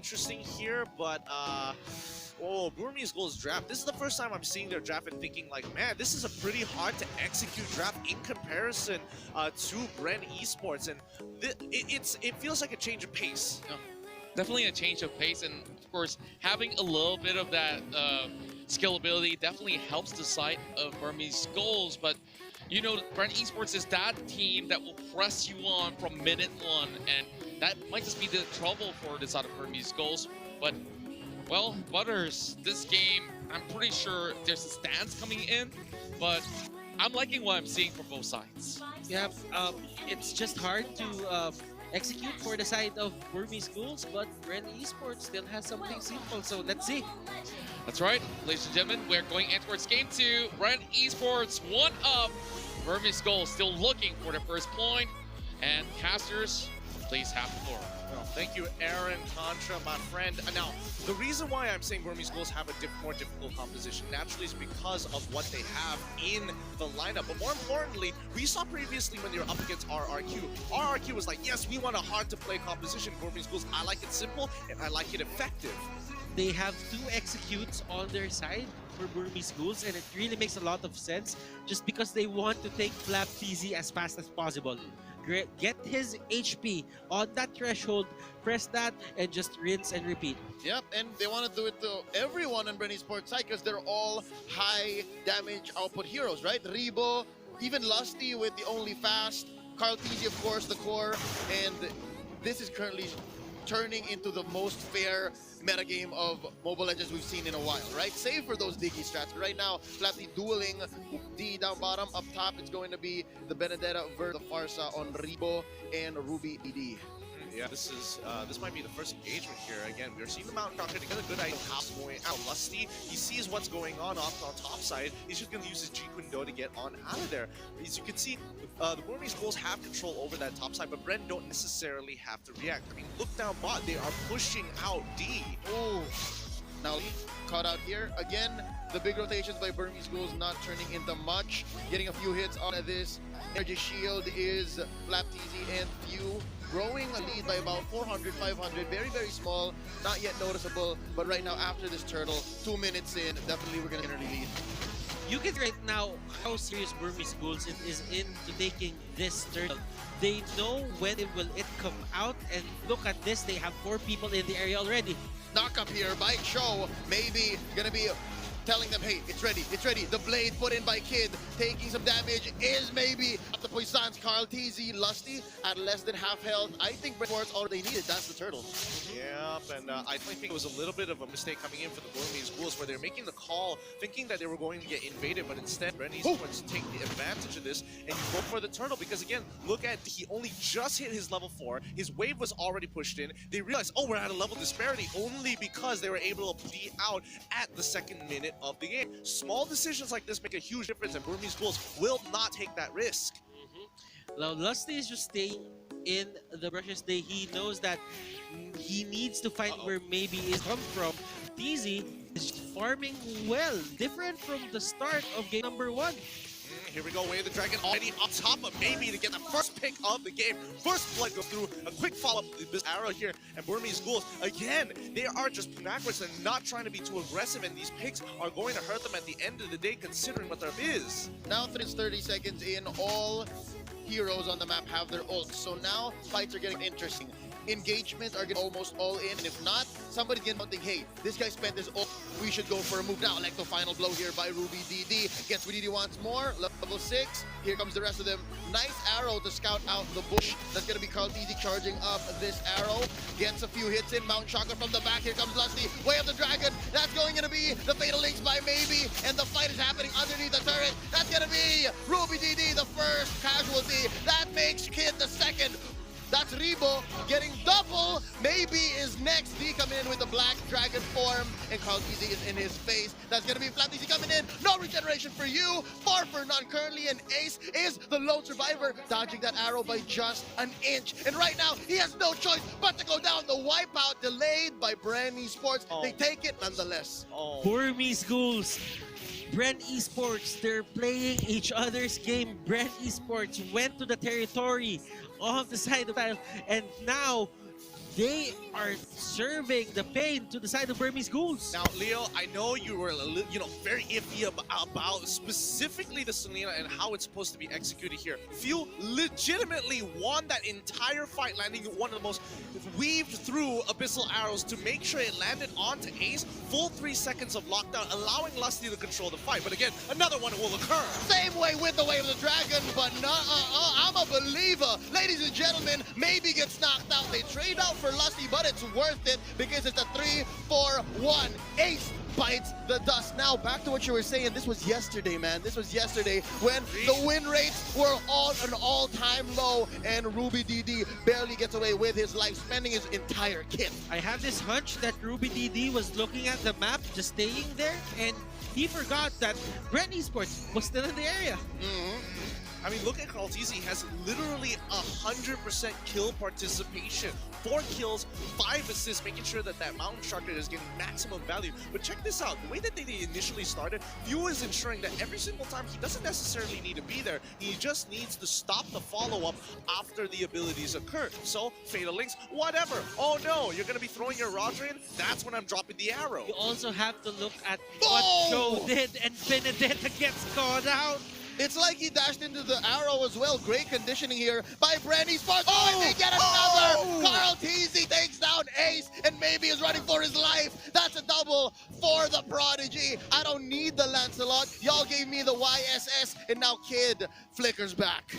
interesting here, but oh, Burmese Ghouls draft. This is the first time I'm seeing their draft and thinking like, man, this is a pretty hard to execute draft in comparison to Bren Esports, and it feels like a change of pace. Yeah, definitely a change of pace, and of course, having a little bit of that scalability definitely helps the side of Burmese Ghouls. But you know, Bren Esports is that team that will press you on from minute one, and that might just be the trouble for the side of Burmese Ghouls. But well, Butters, this game, I'm pretty sure there's a stance coming in, but I'm liking what I'm seeing from both sides. Yeah, it's just hard to execute for the side of Burmese Ghouls, but Bren Esports still has something simple, so let's see. That's right, ladies and gentlemen, we're going in towards game 2. Bren Esports, one up. Burmese Ghouls still looking for the first point, and casters, please have the floor. Well, thank you, Aaron Contra, my friend. Now, the reason why I'm saying Burmese Ghouls have a more difficult composition naturally is because of what they have in the lineup. But more importantly, we saw previously when they were up against RRQ. RRQ was like, yes, we want a hard-to-play composition. Burmese Ghouls, I like it simple, and I like it effective. They have 2 executes on their side for Burmese Ghouls, and it really makes a lot of sense just because they want to take Mlbb as fast as possible. Get his HP on that threshold, press that, and just rinse and repeat. Yep, and they want to do it to everyone on Bren Esports side because they're all high damage output heroes, right? Rebo, even Lusty with the only fast, Carl TZ, of course, the core, and this is currently turning into the most fair metagame of Mobile Legends we've seen in a while, right? Save for those Diggy strats. But right now, flatly dueling D down bottom. Up top, it's going to be the Benedetta versus the Farsa on Rebo and Ruby ED. Yeah, this might be the first engagement here. Again, we're seeing the Mountain Doctor to get a good idea of how going out. Lusty, he sees what's going on top side. He's just going to use his Jeet Kune Do to get on out of there. As you can see, the Burmese Ghouls have control over that top side, but Bren don't necessarily have to react. I mean, look down bot, they are pushing out D. Oh, now caught out here. Again, the big rotations by Burmese Ghouls not turning into much. Getting a few hits on this. Energy Shield is Flap TZ and Few. Growing a lead by about 400, 500, very, very small, not yet noticeable, but right now after this turtle, 2 minutes in, definitely we're gonna enter the lead. You can right now how serious Burmese Ghouls is into taking this turtle. They know when will it come out, and look at this, they have 4 people in the area already. Knock up here by Cho, maybe gonna be telling them, hey, it's ready, it's ready. The blade put in by Kid, taking some damage, is maybe at the Poissons. Carl TZ, Lusty at less than half health. I think Bren Esports all they needed, that's the turtle. Yep, and I think it was a little bit of a mistake coming in for the Burmese Ghouls where they're making the call, thinking that they were going to get invaded, but instead Bren Esports take the advantage of this and you go for the turtle because again, look at, he only just hit his level 4, his wave was already pushed in, they realized, oh, we're at a level disparity only because they were able to be out at the 2nd minute of the game. Small decisions like this make a huge difference and Burmese Ghouls will not take that risk. Now, Lusty is just staying in the brushes. He knows that he needs to find where maybe is come from. TZ is farming well, different from the start of game number 1. Here we go, Way of the Dragon already on top of maybe to get the first pick of the game. First blood goes through, a quick follow-up, this arrow here, and Burmese Ghouls, again, they are just backwards and not trying to be too aggressive, and these picks are going to hurt them at the end of the day, considering what there is. Now 30 seconds in, all heroes on the map have their ults, so now fights are getting interesting. Engagements are getting almost all in, and if not, somebody's getting something, hey, this guy spent his ult, we should go for a move now. Like the final blow here by Ruby DD. Gets DD once more, level 6. Here comes the rest of them. Nice arrow to scout out the bush. That's gonna be Carl TZ charging up this arrow. Gets a few hits in, Mount Chakra from the back. Here comes Lusty, Way of the Dragon. That's going to be the Fatal Links by Maybe, and the fight is happening underneath the turret. That's gonna be Ruby DD, the first casualty. That makes Kid the second. That's Rebo getting double. Maybe is next. D coming in with the black dragon form, and Carl TZ is in his face. That's gonna be Flap TZ coming in. No regeneration for you. Far for none currently, and Ace is the lone survivor, dodging that arrow by just an inch. And right now, he has no choice but to go down. The wipeout delayed by Bren Esports. They take it nonetheless. Burmese Ghouls, Bren Esports, they're playing each other's game. Bren Esports went to the territory of the side of battle, and now they are serving the pain to the side of Burmese Ghouls. Now, Leo, I know you were, very iffy about specifically the Selena and how it's supposed to be executed here. Few legitimately won that entire fight, landing one of the most weaved through abyssal arrows to make sure it landed onto Ace. Full 3 seconds of lockdown, allowing Lusty to control the fight. But again, another one will occur. Same way with the Way of the Dragon, but I'm a believer. Ladies and gentlemen, maybe gets knocked out. They trade out for Lusty, but it's worth it because it's a 3-4-1. Ace bites the dust. Now, back to what you were saying. This was yesterday, man. This was yesterday when the win rates were on an all-time low, and Mlbb barely gets away with his life, spending his entire kit. I have this hunch that Mlbb was looking at the map, just staying there, and he forgot that Bren Esports was still in the area. I mean, look at Carltese. He has literally 100% kill participation. 4 kills, 5 assists, making sure that Mountain Shark is getting maximum value. But check this out. The way that they initially started, Few is ensuring that every single time he doesn't necessarily need to be there. He just needs to stop the follow-up after the abilities occur. So, Fatal Links, whatever. Oh no, you're going to be throwing your Rodrian? That's when I'm dropping the arrow. You also have to look at what Joe did, and Benedetta gets caught out. It's like he dashed into the arrow as well. Great conditioning here by Bren Esports. Oh, and they get another! Carltese takes down Ace and maybe is running for his life. That's a double for the Prodigy. I don't need the Lancelot. Y'all gave me the YSS, and now Kid flickers back.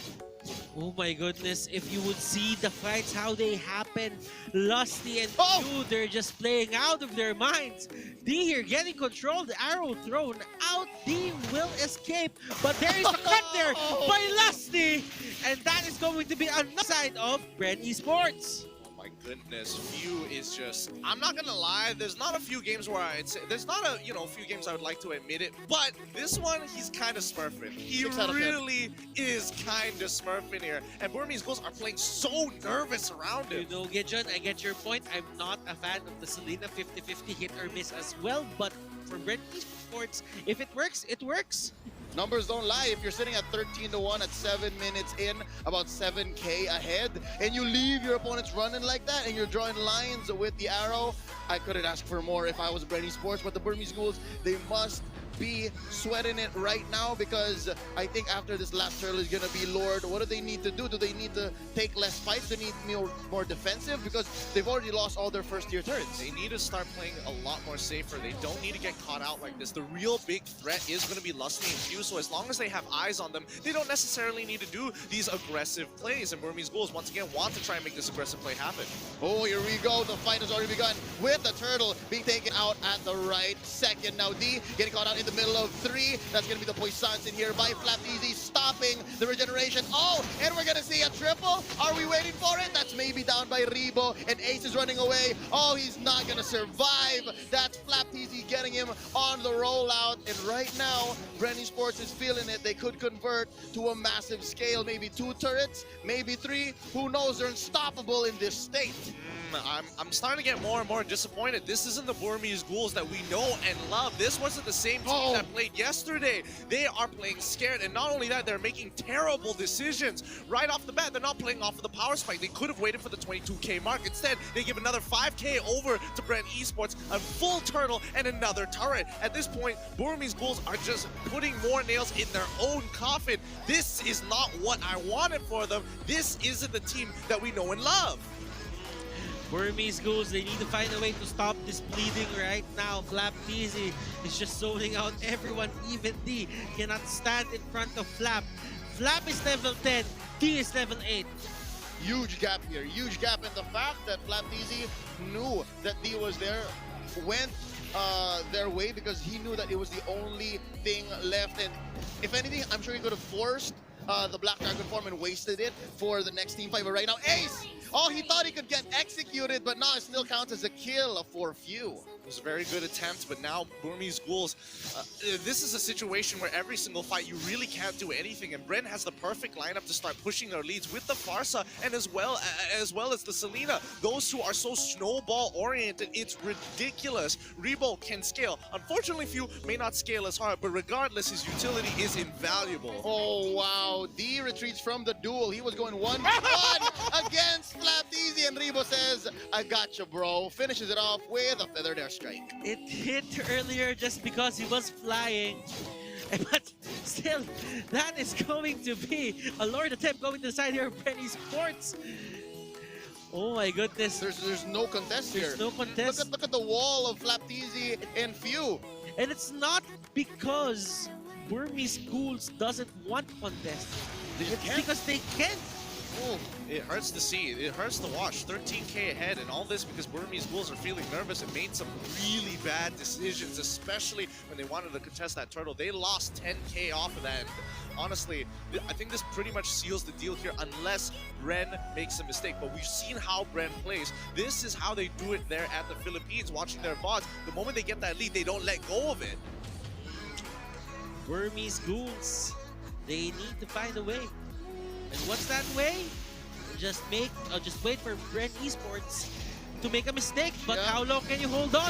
Oh my goodness, if you would see the fights, how they happen. Lusty and Few, they're just playing out of their minds. D here getting control, the arrow thrown out. D will escape, but there is a cut there by Lusty. And that is going to be another side of Bren Esports. My goodness, Few is just, I'm not gonna lie, there's not a few games where I'd say, there's not a, few games I would like to admit it, but this one, he's kind of smurfing. He really is kind of smurfing here, and Burmese Ghouls are playing so nervous around him. You know, Gidjon, I get your point. I'm not a fan of the Selena 50-50 hit or miss as well, but for Bren Esports, if it works, it works. Numbers don't lie. If you're sitting at 13-1 at 7 minutes in, about 7K ahead, and you leave your opponents running like that, and you're drawing lines with the arrow, I couldn't ask for more if I was Bren Esports. But the Burmese Ghouls, they must be sweating it right now, because I think after this last turtle is gonna be Lord. What do they need to do? Do they need to take less fights? Do they need more defensive? Because they've already lost all their first-tier turrets. They need to start playing a lot more safer. They don't need to get caught out like this. The real big threat is going to be Lusty and Few, so as long as they have eyes on them, they don't necessarily need to do these aggressive plays. And Burmese Ghouls, once again, want to try and make this aggressive play happen. Oh, here we go. The fight has already begun with the turtle being taken out at the right second. Now D getting caught out in the middle of 3. That's going to be the Poissons in here by Mlbb, stopping the regeneration. Oh, and we're going to see a triple. Are we waiting for it? That's maybe down by Rebo, and Ace is running away. Oh, he's not going to survive. That's Mlbb getting him on the rollout. And right now, Bren Esports is feeling it. They could convert to a massive scale. Maybe 2 turrets, maybe 3. Who knows? They're unstoppable in this state. I'm starting to get more and more disappointed. This isn't the Burmese Ghouls that we know and love. This wasn't the same team that played yesterday. They are playing scared, and not only that, they're making terrible decisions. Right off the bat, they're not playing off of the power spike. They could have waited for the 22K mark. Instead, they give another 5K over to Bren Esports, a full turtle, and another turret. At this point, Burmese Ghouls are just putting more nails in their own coffin. This is not what I wanted for them. This isn't the team that we know and love. Burmese Ghouls, they need to find a way to stop this bleeding right now. Mlbb is just zoning out everyone. Even D cannot stand in front of Flap. Flap is level 10, D is level 8. Huge gap here, huge gap. And the fact that Mlbb knew that D was there went their way, because he knew that it was the only thing left. And if anything, I'm sure he could have forced the Black Dragon form and wasted it for the next team fight. But right now, Ace! Oh, he thought he could get executed, but now it still counts as a kill for Few. It was a very good attempt, but now Burmese Ghouls, this is a situation where every single fight you really can't do anything, and Bren has the perfect lineup to start pushing their leads with the Farsa and as well as the Selena. Those two are so snowball-oriented, it's ridiculous. Rebo can scale. Unfortunately, Few may not scale as hard, but regardless, his utility is invaluable. Oh, wow. D retreats from the duel. He was going 1-1 against flapped easy, and Rebo says, I gotcha, bro. Finishes it off with a feathered airstrike. It hit earlier just because he was flying. But still, that is going to be a Lord attempt going to the side here of Bren Esports. Oh my goodness. There's no contest here. There's no contest. Look at the wall of flapped easy and few. And it's not because Burmese Ghouls doesn't want contest. It's because they can't. Oh, it hurts to see. It hurts to watch. 13K ahead, and all this because Burmese Ghouls are feeling nervous and made some really bad decisions, especially when they wanted to contest that turtle. They lost 10K off of that. And honestly, I think this pretty much seals the deal here unless Bren makes a mistake. But we've seen how Bren plays. This is how they do it there at the Philippines, watching their VODs. The moment they get that lead, they don't let go of it. Burmese Ghouls, they need to find a way. And what's that way? Just wait for Bren Esports to make a mistake. But how long can you hold on?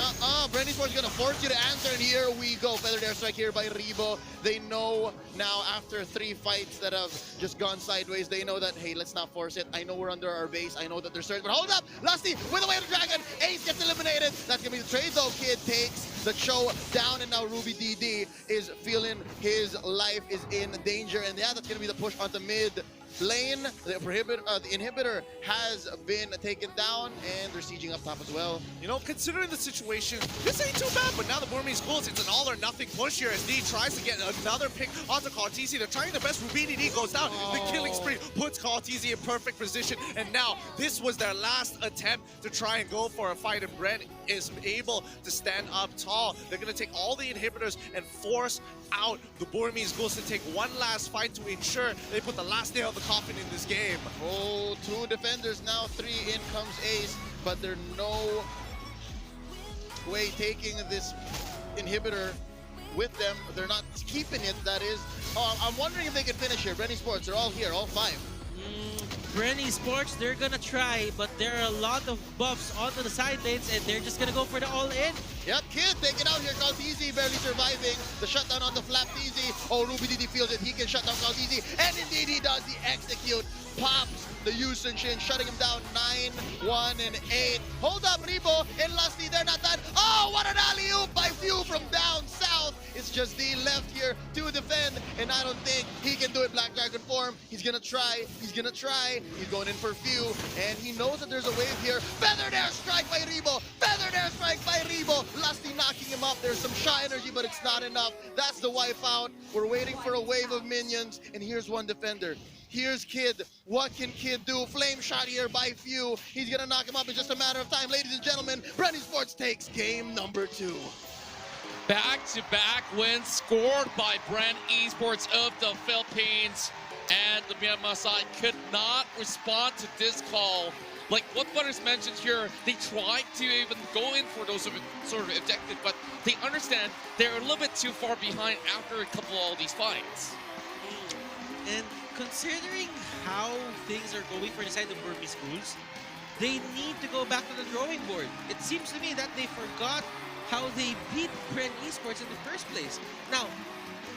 Bren Esports is gonna force you to answer, and here we go. Feathered airstrike here by Rebo. They know now after 3 fights that have just gone sideways, they know that, hey, let's not force it. I know we're under our base. I know that they're certain, but hold up! Lusty with the way of the dragon. Ace gets eliminated. That's gonna be the trade though. Kid takes the show down, and now Ruby DD is feeling his life is in danger. And yeah, that's gonna be the push onto mid lane. The inhibitor has been taken down, and they're sieging up top as well. You know, considering the situation, this ain't too bad, but now the Burmese Ghouls, it's an all or nothing push here as D tries to get another pick onto Kaltisi. They're trying their best. Ruby DD goes down. The killing spree puts Kaltisi in perfect position, and now this was their last attempt to try and go for a fight, and Bren is able to stand up tall. They're going to take all the inhibitors and force out the Burmese Ghouls to take one last fight to ensure they put the last nail in the coffin in this game. Oh, 2 defenders now, 3 in comes Ace, but there's no way taking this inhibitor with them. They're not keeping it, that is. I'm wondering if they can finish here. Bren Esports, they're all here, all 5. Bren Esports, they're gonna try, but there are a lot of buffs onto the side lanes, and they're just gonna go for the all-in. Yep, Kid taken out here. Kaltisi barely surviving. The shutdown on the flapped easy. Oh, Ruby DD feels it. He can shut down Kaltisi, and indeed he does. The execute pops the Yusun Shin, shutting him down 9, 1, and 8. Hold up, Rebo and Lusty, they're not done. Oh, what an alley-oop by Few from down south. It's just D left here to defend, and I don't think he can do it Black Dragon form. He's gonna try. He's gonna try. He's going in for Few, and he knows that there's a wave here. Feathered airstrike by Rebo. Feathered airstrike by Rebo. Lusty knocking him up. There's some shy energy, but it's not enough. That's the wipe out. We're waiting for a wave of minions, and here's one defender. Here's Kid. What can Kid do? Flame shot here by Few. He's gonna knock him up in just a matter of time. Ladies and gentlemen, Bren Esports takes game number 2. Back-to-back wins scored by Bren Esports of the Philippines. And the Myanmar side could not respond to this call. Like what Butters mentioned here, they tried to even go in for those sort of objectives, but they understand they're a little bit too far behind after a couple of all these fights. And considering how things are going for the side of Burmese Ghouls, they need to go back to the drawing board. It seems to me that they forgot how they beat Bren Esports in the first place. Now,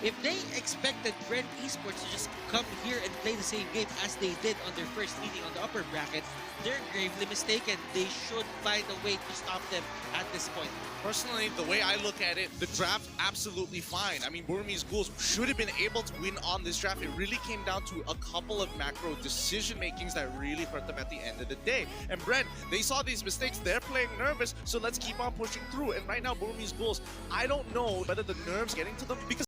if they expected Bren Esports to just come here and play the same game as they did on their first meeting on the upper bracket, they're gravely mistaken. They should find a way to stop them at this point. Personally, the way I look at it, the draft absolutely fine. I mean, Burmese Ghouls should have been able to win on this draft. It really came down to a couple of macro decision makings that really hurt them at the end of the day. And Bren, they saw these mistakes. They're playing nervous, so let's keep on pushing through. And right now, Burmese Ghouls, I don't know whether the nerves getting to them because